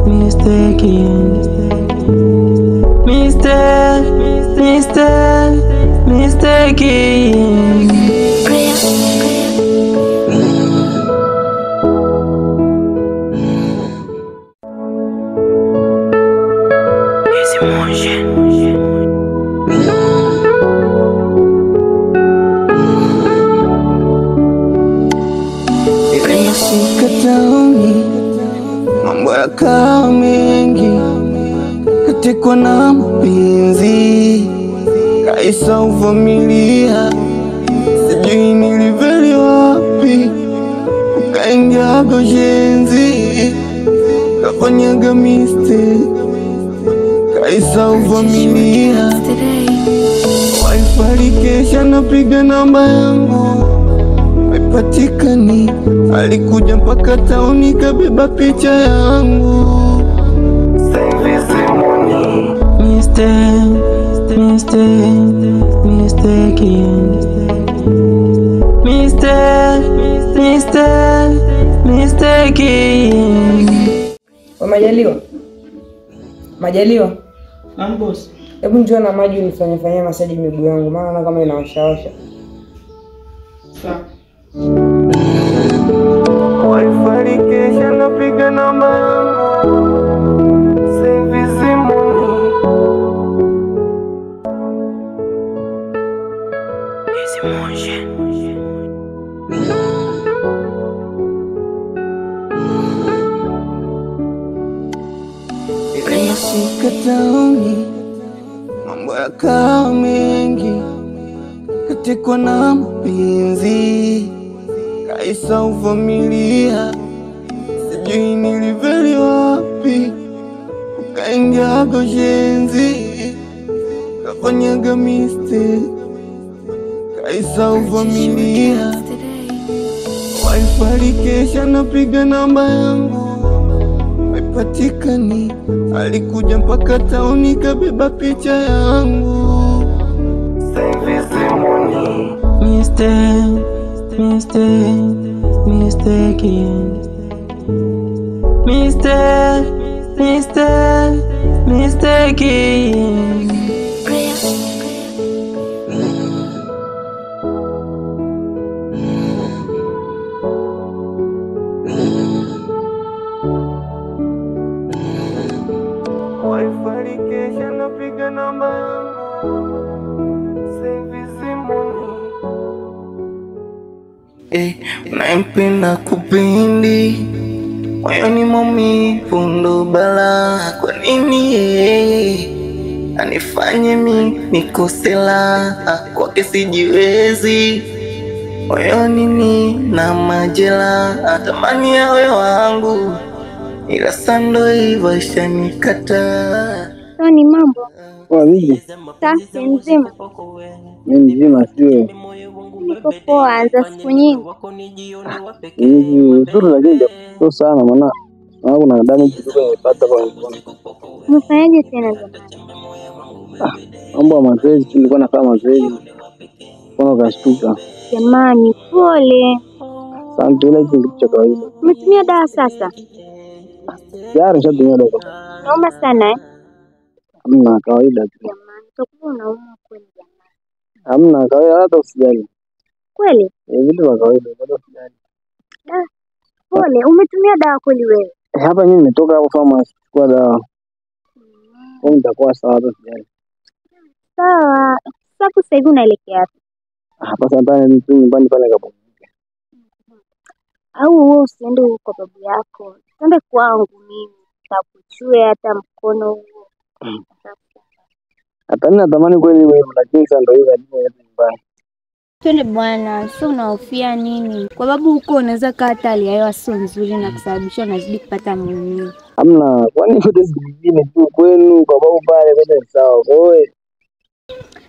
Mr. King. Sikataoni mambo yakawa mengi, katekwa na mapenzi kaisa uvamilia, sijui niliveli wapi, ukaingia goshenzi, kafanyaga mistake, kaisa uvamilia. Wifi kesha napiga namba yangu haipatikani, alikuja mpaka tauni kabeba picha yangu. Mr. King. Mr. King. Majaliwa. Boss. Hebu njoo na maji unifanyie masaji miguu yangu, maana kama inaoshaosha. Sawa. Wifi kesha napiga namba yangu service money. Sikataoni mambo yakawa mengi, katekwa na mapenzi kaisa uvamilia, sijui niliveli wapi, ukaingia goshenzi, kafanyaga mistake, kaisa uvamilia. Wifi kesha napiga namba yangu haipatikani, alikuja mpaka tauni kabeba picha yangu. Mr. King. Mr. King. Wifi kesha napiga namba yangu service money. Nampenda kupendi, moyoni maumivu ndo balaa. Kwa nini anifanye mimi nikose raha? Kwake sijiwezi, moyoni nina majeraha, tamani yawe wangu, ila sando hivyo ishanikataa. Ni mambo Poa vipi? safi mzima. Mimi mzima sio. Niko poa za siku nyingi. Hivi zuri lakini sio sana maana kuna damage kidogo nimepata kwa mkono. Umefanyaje tena jamani? Mambo ya mazoezi tulikuwa nafanya mazoezi. Mkono kashtuka. Jamani pole. Asante, ile kitu cha kawaida. Umetumia dawa sasa? Tayari nishatumia dawa. Naomba sana Hamna kawaida tu. Jamani, utakuwa unaumwa kweli jamani. Hamna kawaida, hata usijali. Kweli? Vitu vya kawaida, bado usijali. Pole, umetumia dawa kweli wewe? Hapa mimi nimetoka hapo pharmacy kwa dawa. Nitakuwa sawa, hata usijali. Sawa. Sasa hivi unaelekea wapi? Hapa sasa mtu nyumbani pale kapo. Au wewe usiende kwa babu yako. Twende kwangu mimi. Nitakuchue hata mkono huo. Hata mimi natamani kweli wewe, lakini sasa ndio hiyo ndio nyumbani. Twende bwana, sio unahofia nini? Kwa sababu huko unaweza kaa hata hali ya hewa sio nzuri na kusababisha unazidi kupata maumivu. Hamna, kwani kote zingine tu kwenu kwa babu pale kote sawa. Wewe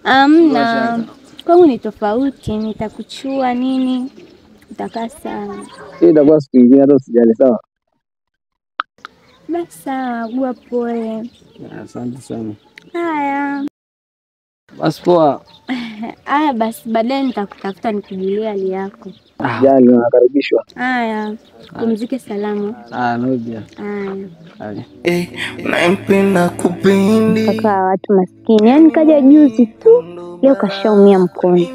Hamna. Kwangu ni tofauti, nitakuchua nini? Utakaa sana. itakuwa siku nyingine, hata usijali sawa. Basi sawa, gua pole. Asante sana. Haya. Basi poa. Aya basi, baadaye nitakutafuta nikujulia hali yako. Jali, nakaribishwa. Aya, pumzike salama. Nobia. Aya. Nampenda kupindi Kaka watu maskini, yaani kaja juzi tu, leo kashaumia mkono.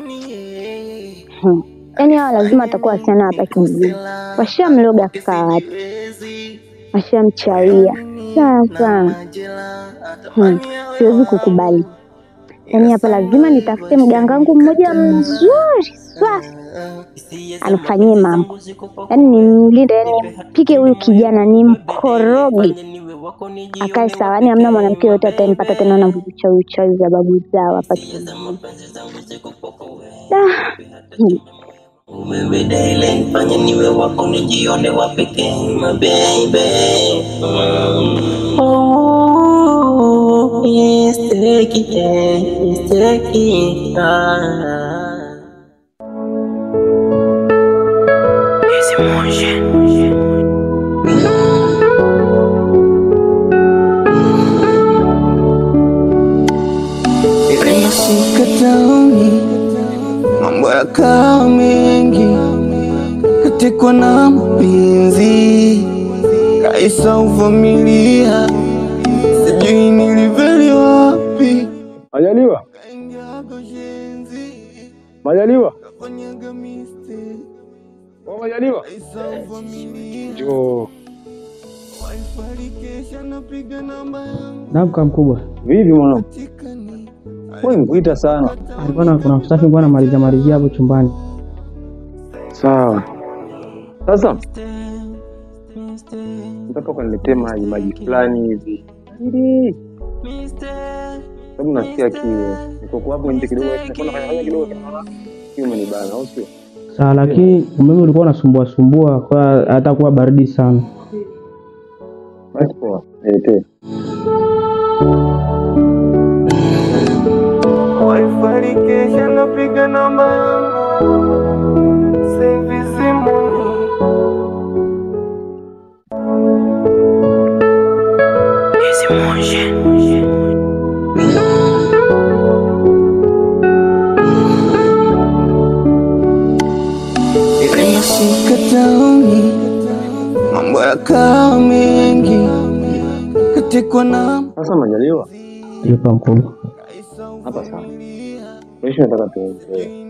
Yaani hawa lazima atakuwa wasichana hapa kijijini. Washamloga kaka watu. Washamchawia. Sasa. Siwezi kukubali. Yaani hapa lazima nitafute mganga wangu mmoja mzuri safi anifanyie mambo. Yaani nimlinde, yaani pike huyu kijana nimkoroge akae sawa. Yaani hamna mwanamke yote atampata tena na uchawi za babu zao hapa kijijini. Wewe daily nifanye niwe wako nijione wa pekee my baby. Oh, yes, take it. Esse monge. Nimeshika tauni, mambo yakawa mengi, katekwa na mapenzi, kaisa uvamilia, sijui niliveli wapi. Majaliwa. Majaliwa. Majaliwa. Jo. Naamka mkubwa. Vipi mwanangu? Wewe mkuita sana. Alikuwa kuna msafi alikuwa anamalizia hapo chumbani. Sawa. Sasa nataka kuniletee maji fulani hivi. Sababu nasikia kiwe. Niko hapo nje kidogo, niko nafanya kidogo kama kiwe umenibana au sio? Sawa, lakini umeme ulikuwa unasumbua kwa hata kuwa baridi sana. Basi poa. Lete. Wifi kesha napiga namba yangu, save simoni. Esse monge. Nimeshika tauni, mambo yakawa mengi, katekwa na Sasa Majaliwa. Yupo mkubwa. Hapa sawa. Kesho nataka tuongee.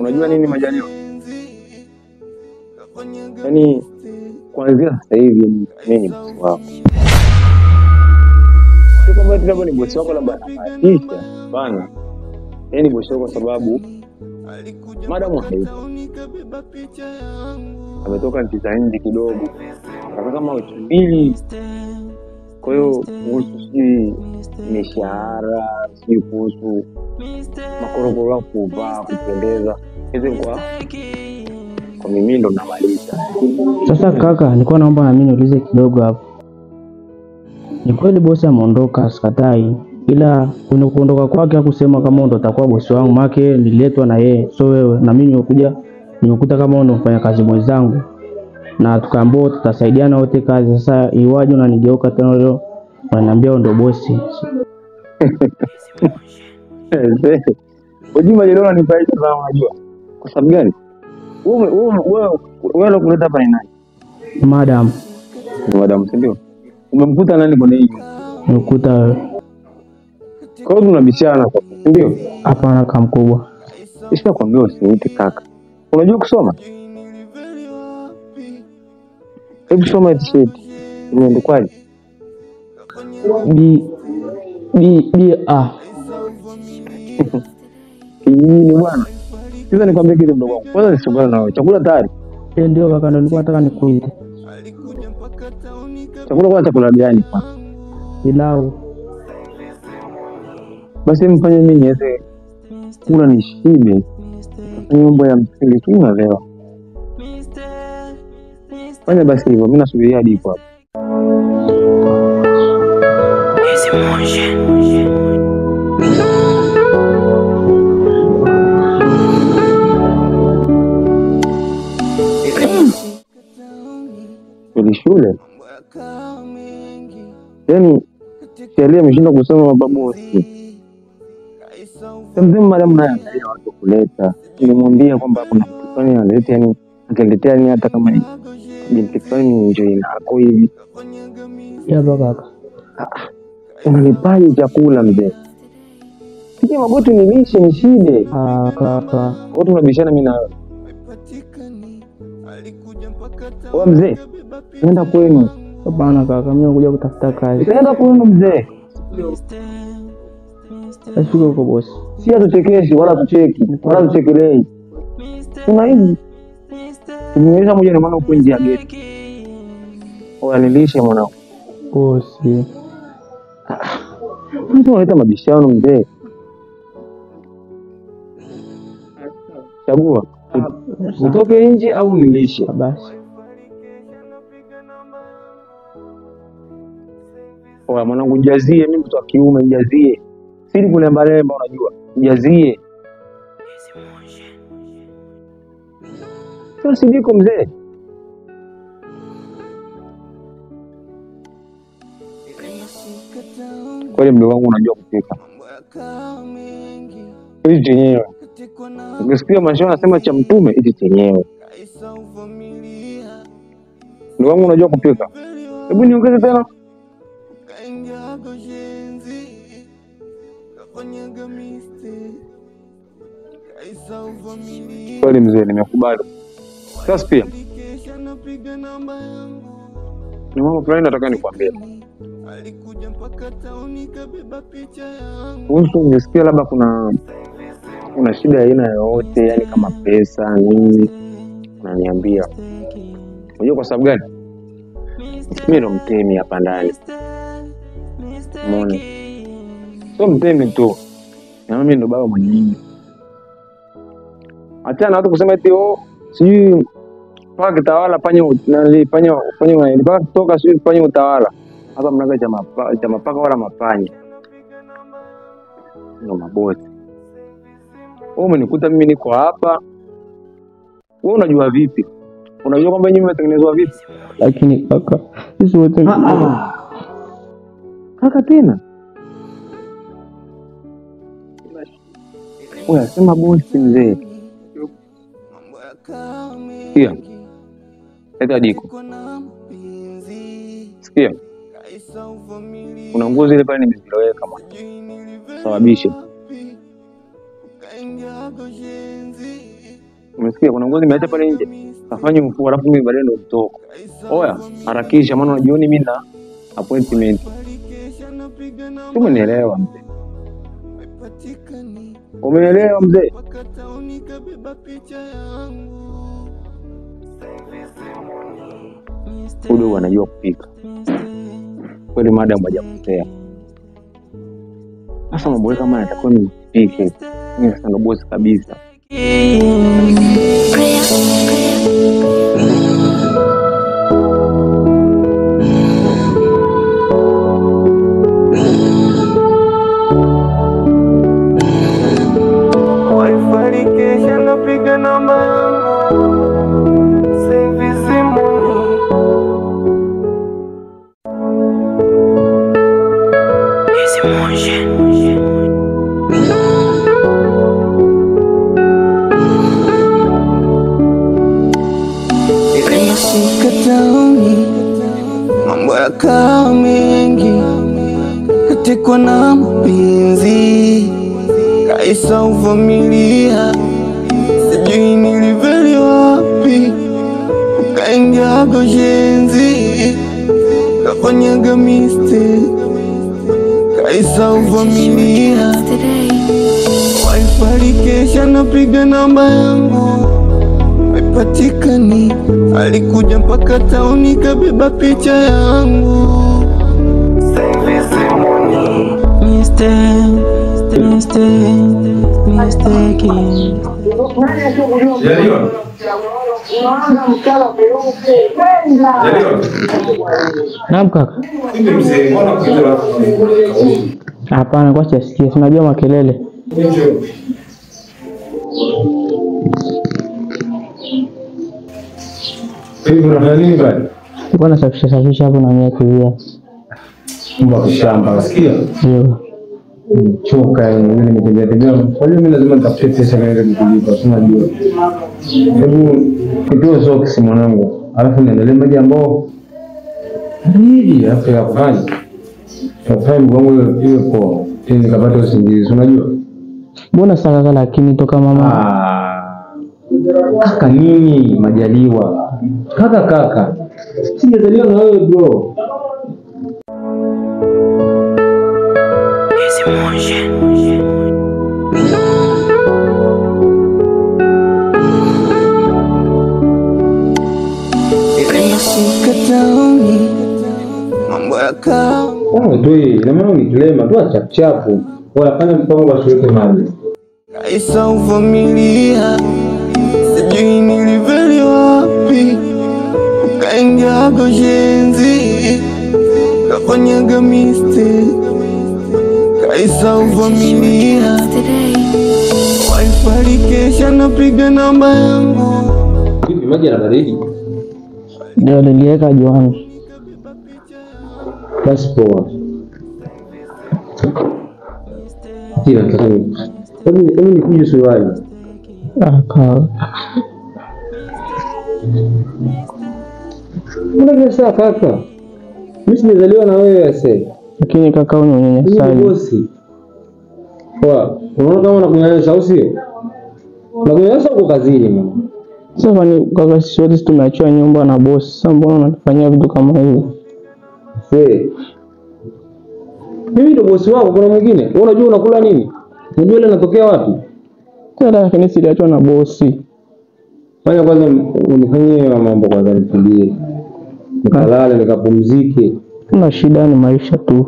Unajua nini Majaliwa? Yaani kuanzia sasa hivi mimi ni bosi wako. Sio kwamba labda ni bosi wako labda anatisha. Bana. Yaani bosi wako sababu madamu hayupo. Ametoka nchi za nje kidogo. Kaka kama wiki mbili. Kwa hiyo kuhusu sijui mishahara, sijui kuhusu makorokoro ya kuvaa, kupendeza, hizi kwa mimi ndo namaliza. Sasa kaka, nilikuwa naomba na mimi niulize kidogo hapo. Ni kweli bosi ameondoka, sikatai, ila kuondoka kwake hakusema kama ndo atakuwa bosi wangu, make nililetwa na yeye, so wewe na mimi nimekuta kama ndo mfanya kazi mwenzangu. Na tukaambiwa tutasaidiana wote kazi. Sasa iwaje unanigeuka tena leo unaniambia ndo bosi? Ujima leo unanipaita sana unajua. Kwa sababu gani? Wewe leo kuleta hapa ni nani? Madam. Madam ndio. Umemkuta nani kwenye hiyo? Nimekuta. Kwa hiyo tunabishana kwa ndio? Hapana kama mkubwa. Isha kwambia usiite kaka. Unajua kusoma? Hebu soma t-shirt. Imeandikwaje? A. Kijini bwana. Sasa nikwambie kitu mdogo wangu. Kwanza nisubiri na wewe. Chakula tayari? Ndio kaka, ndio nilikuwa nataka nikuite. Chakula gani? Pilau. Basi mfanye mimi niweze kula nishibe. Mambo ya msingi tu unaelewa. Fanya basi hivyo, mimi nasubiria hadi hapo. Esse monge. Kwenye shule. Yaani sheria imeshindwa kusema mabosi. Mzee madam naye angalia watu kuleta. Nilimwambia kwamba kuna kitu fulani analeta, yani akaletea ni hata kama ni binti fulani nje inako hivi. Ya kaka. Unanipaje chakula mzee? Sije magoti nilishe nishide. Kaka. Watu tunabishana mimi na wewe. Wewe mzee, nenda kwenu. Hapana kaka, mimi nakuja kutafuta kazi. Nenda kwenu mzee. Asifike huko bosi. Si atuchekeshi wala tucheki, wala tuchekelei. Kuna hivi. Tumeweza moja na maana uko nje ya geti. Nilishe mwanangu. Bosi. Mtu analeta mabishano mzee. Chagua. Utoke nje au nilishe. Basi. Mwanangu jazie, mimi mtu wa kiume jazie. Siri kulemba lemba unajua. Jazie. Sasa sidiko mzee. Kweli mdogo wangu unajua kupika. Hizi chenyewe. Ukisikia mashao anasema cha mtume, hizi chenyewe. Mdogo wangu unajua kupika. Hebu niongeze tena. Kweli mzee, nimekubali. Sasa pia ni mambo fulani nataka nikwambie. Ungesikia labda kuna shida aina yoyote, yani kama pesa nini, unaniambia. Unajua kwa sababu gani? Mimi ndo mtemi hapa ndani. Umeona? Sio mtemi tu. Na mimi ndo baba mwenyewe. Achana watu kusema eti sijui paka kitawala fanya paka kutoka sijui fanya utawala. Hapa mnaga cha mapaka wala mapanya. Ndio mabosi. Wewe umenikuta mimi niko hapa. Wewe unajua vipi? Unajua kwamba nyinyi mmetengenezwa vipi? Lakini kaka, sisi wote kaka tena. Wewe sema bosi mzee. Sikia. Leta jiko. Sikia. Kuna nguo zile pale nimeziloweka mwana. Sababisha. Umesikia kuna nguo nimeacha pale nje. Kafanye mfuko alafu mimi baadaye ndo nitoka. Oya, harakisha maana jioni mimi na appointment. Umenielewa mzee? Umeelewa mzee? Udo anajua kupika. Kweli madam hajapotea. Sasa mambo kama yatakuwa ni nipike. Mimi sasa ndo boss kabisa. Mambo yakawa mengi, katekwa na mapenzi, kaisa uvumilia, sijui niliveli wapi, kaingia goshenzi, kafanyaga mistake, kaisa uvumilia, wifi kesha napiga namba yangu haipatikani, alikuja mpaka tauni kabeba picha yangu. Naam kaka. Hapana, kwa sisikie, unajua makelele. Hivi unafanya nini bwana? Nilikuwa nasafisha hapo na mimi kivia. Mbwa kishamba, unasikia? Ndio. Choka mimi nimetembea. Kwa hiyo mimi lazima nitafute pesa niende kulipa, unajua. Hebu kidogo socks mwanangu. Alafu niendelee maji ambao hii hapa ya kufanya. Sasa mgongo iwe poa. Tena nikapata usingizi, unajua? Mbona sasa lakini toka mama? Kaka nini majaliwa? Kaka. Sijazaliwa na wewe bro. Na maana ni kilema tu chapu. Wanafanya mpango wa shule mali. Kaisa uvamilia, sijui niliveli wapi, kaingia goshenzi, kafanyaga mistake. Kaisa uvamilia, wifi kesha napiga namba yangu. Hivi maji na baridi. Ndio niliweka Johan. Basi poa. Kila kitu. Hebu nikuje swali. Aka. Mbona sasa kaka? Mimi nimezaliwa na wewe sasa. Lakini kaka unanyanyasaji. Bosi. Poa. Unaona kama unakunyanyasa au sio? Unakunyanyasa uko kazini mama. Sasa ni kaka sisi wote tumeachia nyumba na boss. Sasa mbona unatufanyia vitu kama hivyo? Mimi ndo bosi wako, kuna mwingine? Wewe unajua unakula nini? Unajua ile inatokea wapi? Sasa lakini siliachwa na bosi. Fanya kwanza unifanyie mambo kwanza nitulie. Nikalale nikapumzike. Kuna shida ni maisha tu.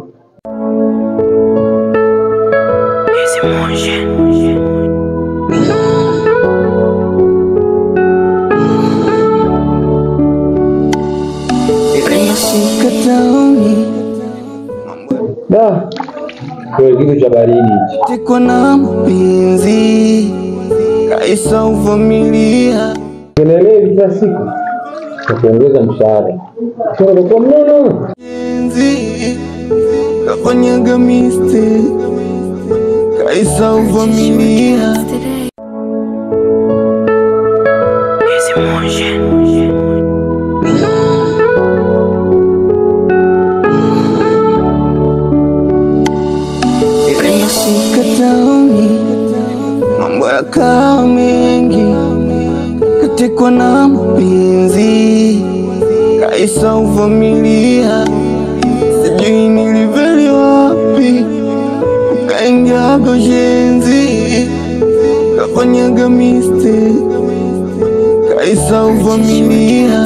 Kwa kitu cha baridi. Tiko na mpenzi, kaisa uvamilia. Kelele kila siku. Kuongeza mshahara. Sasa kwa mnono. Mpenzi, kafanyaga mistake. Kaisa uvamilia. Mambo yakawa mengi, katekwa na mpenzi, kaisa uvamilia, sijui niliveli wapi, kaingia goshenzi, kafanyaga mistake. Kaisa uvamilia,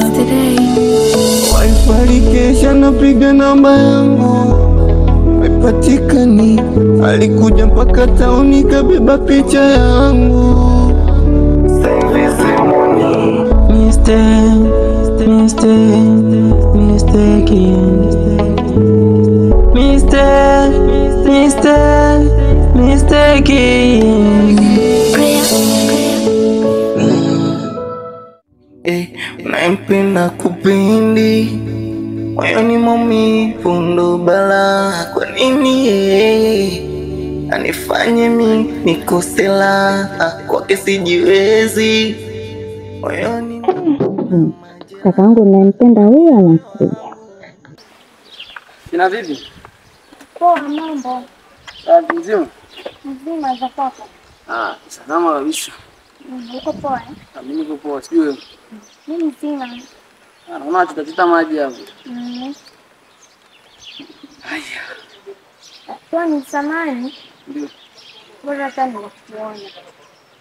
wifi kesha napiga namba yangu, mepatikani. Alikuja mpaka tauni kabeba picha yangu. Unampenda kupendi, moyoni maumivu ndo balaa. Kwa nini anifanye mimi nikose raha? Kwake sijiwezi moyoni. Kakaangu nampenda huyo anakuja. Kina vipi? Poa, mambo. Safi mzima? Mzima za kwako? Salama kabisa. Uko poa? Mimi niko poa, sijui wewe. Mimi mzima. Naona tutachota maji hapo. Haya. Kwa ni samani. Ndio. Bora sana kukuona.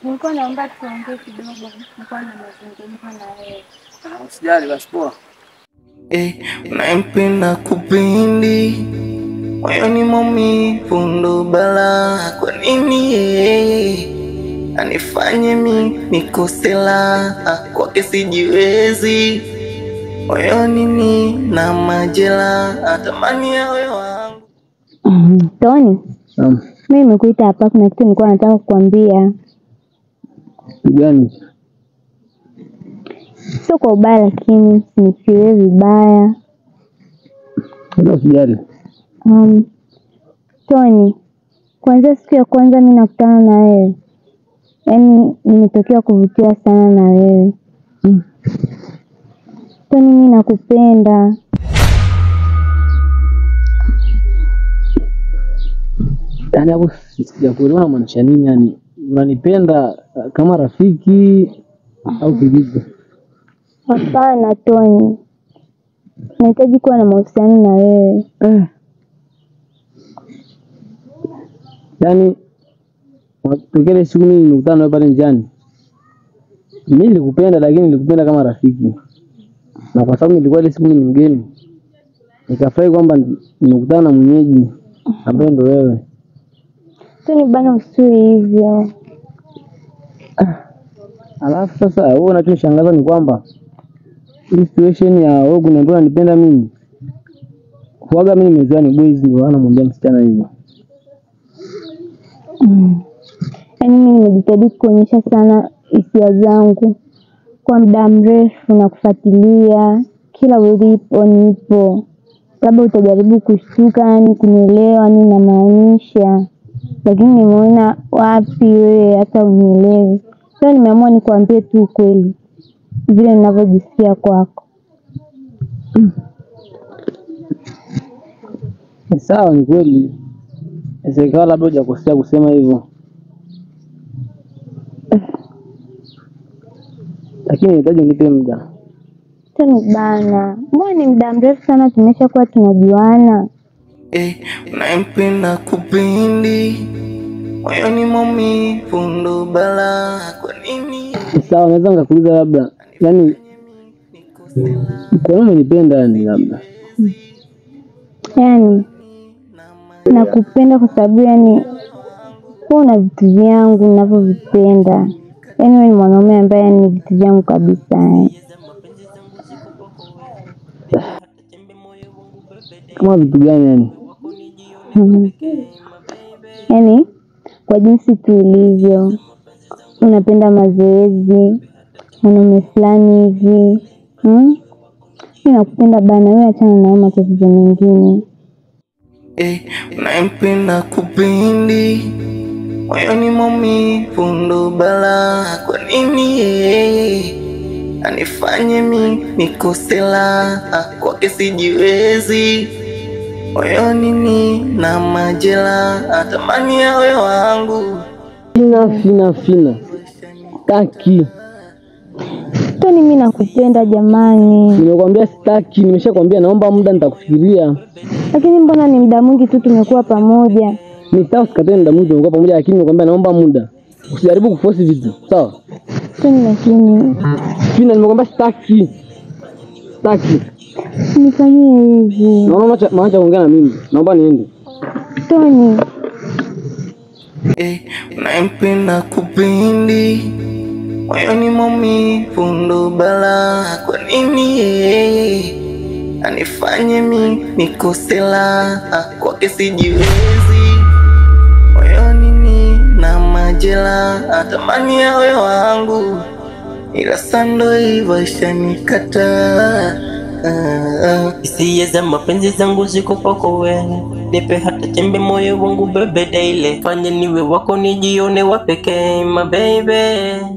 Nilikuwa naomba tuongee kidogo, nilikuwa na mazungumzo na wewe. Usijali basi poa. Unampenda kupendi, moyoni maumivu ndo balaa. Kwa nini anifanye mimi nikose raha? Kwake sijiwezi moyoni nina majeraha, tamani yawe wangu. Tony. Mimi nimekuita hapa, kuna kitu nilikuwa nataka kukuambia. Gani? Sio kwa ubaya lakini nisiwe vibaya. Ndio sijali. Tony, kwanza siku ya kwanza mimi nakutana na wewe, yaani nimetokea kuvutiwa sana na wewe. Tony, mimi nakupenda. Yaani hapo sijakuelewa unamaanisha nini yani? Unanipenda kama rafiki au kivipi? Hapana Tony, nahitaji kuwa na mahusiano na wewe. Yaani pekee siku mimi nimekutana nawe pale njiani. Mimi nilikupenda lakini nilikupenda kama rafiki. Na kwa sababu nilikuwa ile siku ni mgeni, nikafurahi kwamba nimekutana na mwenyeji ambaye ndo wewe. Tony bana, usiwe hivyo. Alafu sasa wewe unachoshangaza ni kwamba hii situation ya wewe kuniambia unanipenda mimi. Huaga mimi nimezoea ni boys ndio anamwambia msichana hivyo. Yaani mimi nimejitahidi kuonyesha sana hisia zangu kwa muda mrefu na kufuatilia kila ulipo nipo. Labda utajaribu kushtuka yani kunielewa nini namaanisha. Lakini nimeona wapi wewe hata unielewi. Sasa nimeamua nikwambie tu ukweli vile ninavyojisikia kwako. Sawa, ni kweli. Inawezekana labda hujakosea kusema hivyo. Lakini nahitaji unipe muda. Tani bana, mbona ni muda mrefu sana tumeshakuwa tunajuana. Unampenda kupindi moyoni maumivu ndo balaa, kwa nini? Sawa, naweza nikakuuliza labda, yani kwa nini unanipenda yani labda? Yaani nakupenda kwa sababu yani wewe una vitu vyangu ninavyovipenda. Yaani wewe ni mwanaume ambaye ni vitu vyangu kabisa. Kama vitu gani yani? Yaani kwa jinsi tulivyo, unapenda mazoezi, mwanaume fulani hivi. Mimi nakupenda bana, wewe achana na matatizo mengine. Unampenda kupindi moyoni maumivu ndo balaa, kwa nini anifanye mimi nikose raha, kwake sijiwezi, moyoni nina majeraha, tamani yawe wangu. Fina taki. Tony, mimi nakupenda jamani. Nimekwambia sitaki, nimeshakwambia naomba muda nitakufikiria. Lakini mbona ni muda mwingi tu tumekuwa pamoja? Ni sawa, sikatae muda mwingi tumekuwa pamoja, lakini nimekwambia naomba muda. Usijaribu kuforce vitu, sawa? Tony, lakini Fina, nimekwambia sitaki. Nifanyie hivi. Naona maacha kuongea na mimi. Naomba niende. Tony, Unampenda kupindi moyoni maumivu ndo balaa, kwa nini anifanye mimi nikose raha, kwake sijiwezi, moyoni nina majeraha, tamani yawe wangu, ila sando hivyo ishanikataa. Hisia za mapenzi zangu ziko kwako wewe, nipe hata chembe moyo wangu bebe daily, fanye niwe wako nijione wa pekee my baby.